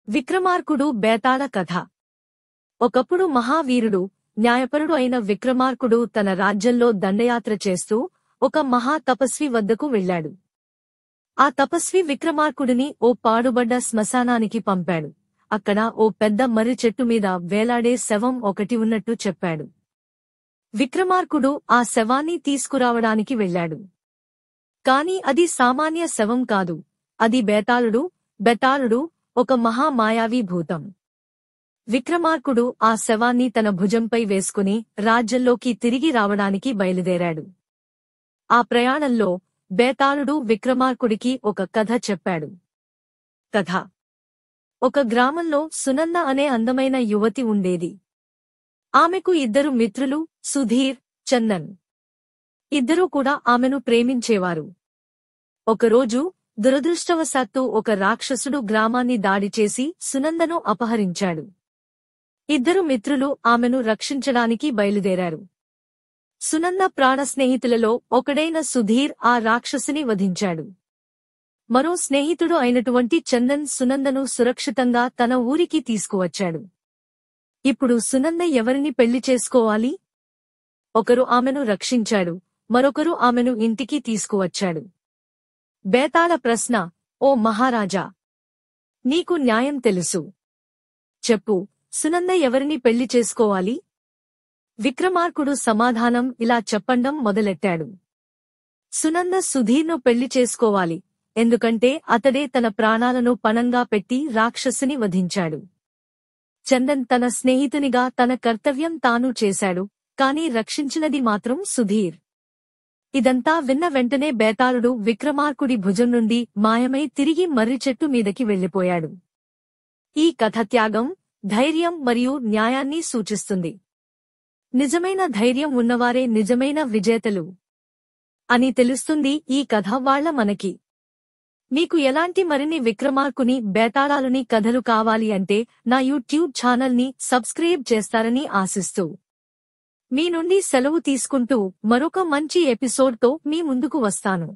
విక్రమార్కుడు బేతాళ కథ. ఒకప్పుడు మహావీరుడు, న్యాయపరుడు అయిన విక్రమార్కుడు తన రాజ్యంలో దండయాత్ర చేస్తూ ఒక మహా తపస్వి వద్దకు వెళ్లాడు. ఆ తపస్వి విక్రమార్కుడిని ఓ పాడుబడ్డ శ్మశానానికి పంపాడు. అక్కడ ఓ పెద్ద మర్రి చెట్టు మీద వేలాడే శవం ఒకటి ఉన్నట్టు చెప్పాడు. విక్రమార్కుడు ఆ శవాన్ని తీసుకురావడానికి వెళ్లాడు. కాని అది సామాన్య శవం కాదు, అది బేతాళుడు, ఒక మహా మాయావీ భూతం. విక్రమార్కుడు ఆ శవాన్ని తన భుజంపై వేసుకుని రాజ్యంలోకి తిరిగి రావడానికి బయలుదేరాడు. ఆ ప్రయాణంలో బేతాళుడు విక్రమార్కుడికి ఒక కథ చెప్పాడు. కథ: ఒక గ్రామంలో సునంద అనే అందమైన యువతి ఉండేది. ఆమెకు ఇద్దరు మిత్రులు, సుధీర్, చందన్. ఇద్దరూ కూడా ఆమెను ప్రేమించేవారు. ఒకరోజు దురదృష్టవశాత్తు ఒక రాక్షసుడు గ్రామాన్ని దాడి చేసి సునందను అపహరించాడు. ఇద్దరు మిత్రులు ఆమెను రక్షించడానికి బయలుదేరారు. సునంద ప్రాణ స్నేహితులలో ఒకడైన సుధీర్ ఆ రాక్షసుని వధించాడు. మరో స్నేహితుడు అయినటువంటి చందన్ సునందను సురక్షితంగా తన ఊరికి తీసుకువచ్చాడు. ఇప్పుడు సునంద ఎవరిని పెళ్లి చేసుకోవాలి? ఒకరు ఆమెను రక్షించాడు, మరొకరు ఆమెను ఇంటికి తీసుకువచ్చాడు. బేతాళ ప్రశ్న: ఓ మహారాజా, నీకు న్యాయం తెలుసు. చెప్పు, సునంద ఎవరిని పెళ్లి చేసుకోవాలి? విక్రమార్కుడు సమాధానం ఇలా చెప్పండం మొదలెట్టాడు. సునంద సుధీర్ను పెళ్లి చేసుకోవాలి, ఎందుకంటే అతడే తన ప్రాణాలను పణంగా పెట్టి రాక్షసుని వధించాడు. చందన్ తన స్నేహితునిగా తన కర్తవ్యం తాను చేశాడు, కాని రక్షించినది మాత్రం సుధీర్. ఇదంతా విన్న వెంటనే బేతాళుడు విక్రమార్కుడి భుజం నుండి మాయమై తిరిగి మర్రి చెట్టు మీదకి వెళ్లిపోయాడు. ఈ కథ త్యాగం, ధైర్యం మరియు న్యాయాన్ని సూచిస్తుంది. నిజమైన ధైర్యం ఉన్నవారే నిజమైన విజేతలు అని తెలుస్తుంది ఈ కథ వాళ్ళ మనకి. మీకు ఎలాంటి మరిన్ని విక్రమార్కుని, బేతాళాలుని కథలు కావాలి అంటే నా యూట్యూబ్ ఛానల్ని సబ్స్క్రైబ్ చేస్తారని ఆశిస్తూ మీ నుండి సెలవు తీసుకుంటూ మరొక మంచి ఎపిసోడ్తో మీ ముందుకు వస్తాను.